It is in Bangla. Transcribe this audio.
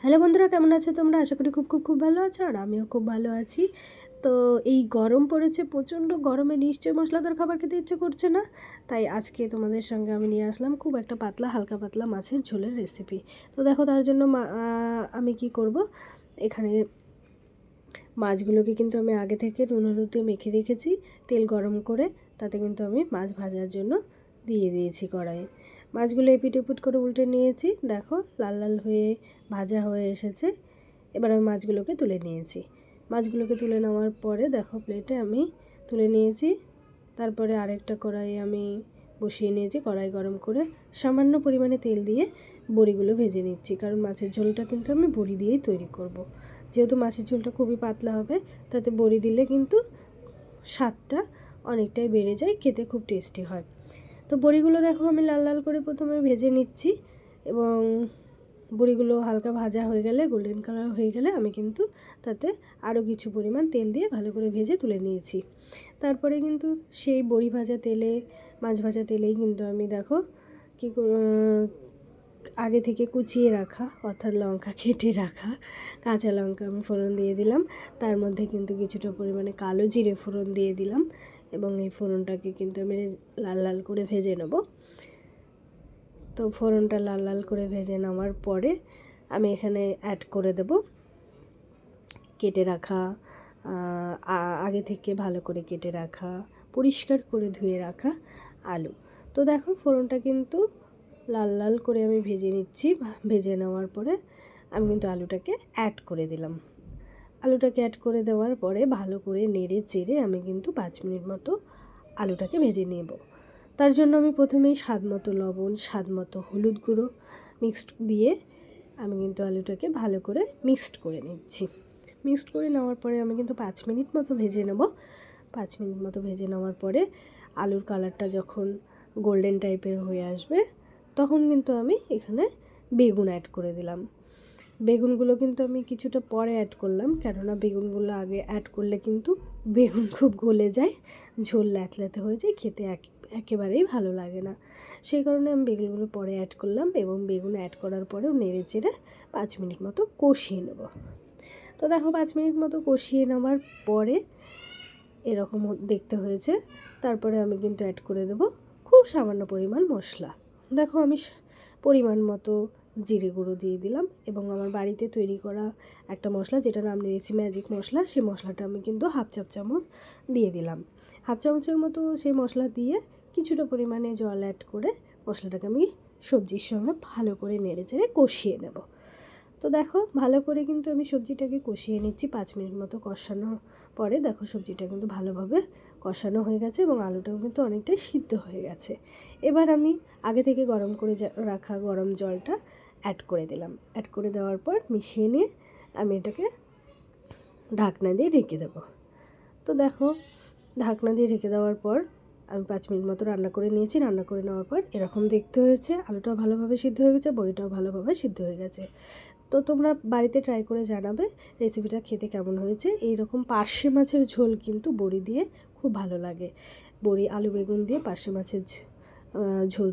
হ্যালো বন্ধুরা, কেমন আছো তোমরা? আশা করি খুব খুব খুব ভালো আছো, আর আমিও খুব ভালো আছি। তো এই গরম পড়েছে, প্রচণ্ড গরমে নিশ্চয়ই মশলাদার খাবার খেতে ইচ্ছে করছে না। তাই আজকে তোমাদের সঙ্গে আমি নিয়ে আসলাম খুব একটা পাতলা, হালকা পাতলা মাছের ঝোলের রেসিপি। তো দেখো, তার জন্য আমি কি করব, এখানে মাছগুলোকে কিন্তু আমি আগে থেকে নুন হলুদ দিয়ে মেখে রেখেছি। তেল গরম করে তাতে কিন্তু আমি মাছ ভাজার জন্য দিয়ে দিয়েছি কড়াইয়ে। মাছগুলো এপিট ওপিট করে উল্টে নিয়েছি। দেখো, লাল লাল হয়ে ভাজা হয়ে এসেছে। এবার আমি মাছগুলোকে তুলে নিয়েছি। মাছগুলোকে তুলে নেওয়ার পরে দেখো, প্লেটে আমি তুলে নিয়েছি। তারপরে আরেকটা কড়াই আমি বসিয়ে নিয়েছি। কড়াই গরম করে সামান্য পরিমাণে তেল দিয়ে বড়িগুলো ভেজে নিচ্ছি, কারণ মাছের ঝোলটা কিন্তু আমি বড়ি দিয়েই তৈরি করব। যেহেতু মাছের ঝোলটা খুবই পাতলা হবে, তাতে বড়ি দিলে কিন্তু স্বাদটা অনেকটাই বেড়ে যায়, খেতে খুব টেস্টি হয়। তো বড়িগুলো দেখো আমি লাল লাল করে প্রথমে ভেজে নিচ্ছি, এবং বড়িগুলো হালকা ভাজা হয়ে গেলে, গোল্ডেন কালার হয়ে গেলে আমি কিন্তু তাতে আরও কিছু পরিমাণ তেল দিয়ে ভালো করে ভেজে তুলে নিয়েছি। তারপরে কিন্তু সেই বড়ি ভাজা তেলে, মাছ ভাজা তেলেই কিন্তু আমি দেখো কী আগে থেকে কুচিয়ে রাখা, অর্থাৎ লঙ্কা কেটে রাখা কাঁচা লঙ্কা আমি ফোড়ন দিয়ে দিলাম। তার মধ্যে কিন্তু কিছুটা পরিমাণে কালো জিরে ফোড়ন দিয়ে দিলাম, এবং এই ফোড়নটাকে কিন্তু আমি লাল লাল করে ভেজে নেব। তো ফোড়নটা লাল লাল করে ভেজে নেওয়ার পরে আমি এখানে অ্যাড করে দেব কেটে রাখা, আগে থেকে ভালো করে কেটে রাখা, পরিষ্কার করে ধুয়ে রাখা আলু। তো দেখো, ফোড়নটা কিন্তু লাল লাল করে আমি ভেজে নিচ্ছি। ভেজে নেওয়ার পরে আমি কিন্তু আলুটাকে অ্যাড করে দিলাম। আলুটাকে অ্যাড করে দেওয়ার পরে ভালো করে নেড়ে চেড়ে আমি কিন্তু 5 মিনিট মতো আলুটাকে ভেজে নেব। তার জন্য আমি প্রথমেই স্বাদ মতো লবণ, স্বাদ মতো হলুদ গুঁড়ো মিক্সড দিয়ে আমি কিন্তু আলুটাকে ভালো করে মিক্সড করে নিচ্ছি। মিক্সড করে নেওয়ার পরে আমি কিন্তু 5 মিনিট মতো ভেজে নেব। 5 মিনিট মতো ভেজে নেওয়ার পরে আলুর কালারটা যখন গোল্ডেন টাইপের হয়ে আসবে, তখন কিন্তু আমি এখানে বেগুন অ্যাড করে দিলাম। বেগুনগুলো কিন্তু আমি কিছুটা পরে অ্যাড করলাম, কেননা বেগুনগুলো আগে অ্যাড করলে কিন্তু বেগুন খুব গলে যায়, ঝোল ল্যাথল্যাথে হয়ে যায়, খেতে একেবারেই ভালো লাগে না। সেই কারণে আমি বেগুনগুলো পরে অ্যাড করলাম, এবং বেগুন অ্যাড করার পরেও নেড়ে চেড়ে 5 মিনিট মতো কষিয়ে নেব। তো দেখো, 5 মিনিট মতো কষিয়ে নেওয়ার পরে এরকম দেখতে হয়েছে। তারপরে আমি কিন্তু অ্যাড করে দেব খুব সামান্য পরিমাণ মশলা। দেখো, আমি পরিমাণ মতো জিরে গুঁড়ো দিয়ে দিলাম, এবং আমার বাড়িতে তৈরি করা একটা মশলা, যেটার নাম দিয়েছি ম্যাজিক মশলা, সেই মশলাটা আমি কিন্তু হাফ চামচ দিয়ে দিলাম। হাফ চামচের মতো সেই মশলা দিয়ে কিছুটা পরিমাণে জল অ্যাড করে মশলাটাকে আমি সবজির সঙ্গে ভালো করে নেড়ে চেড়ে কষিয়ে নেব। তো দেখো, ভালো করে কিন্তু আমি সবজিটাকে কষিয়ে নিচ্ছি। 5 মিনিট মতো কষানোর পরে দেখো, সবজিটা কিন্তু ভালোভাবে কষানো হয়ে গেছে, এবং আলুটাও কিন্তু অনেকটাই সিদ্ধ হয়ে গেছে। এবার আমি আগে থেকে গরম করে রাখা গরম জলটা অ্যাড করে দিলাম। অ্যাড করে দেওয়ার পর মিশিয়ে নিয়ে আমি এটাকে ঢাকনা দিয়ে ঢেকে দেবো। তো দেখো, ঢাকনা দিয়ে ঢেকে দেওয়ার পর আমি 5 মিনিট মতো রান্না করে নিয়েছি। রান্না করে নেওয়ার পর এরকম দেখতে হয়েছে। আলুটাও ভালোভাবে সিদ্ধ হয়ে গেছে, বড়িটাও ভালোভাবে সিদ্ধ হয়ে গেছে। তো তোমরা বাড়িতে ট্রাই করে জানাবে রেসিপিটা খেতে কেমন হয়েছে। এইরকম পার্শে মাছের ঝোল কিন্তু বড়ি দিয়ে খুব ভালো লাগে। বড়ি, আলু, বেগুন দিয়ে পার্শে মাছের ঝোল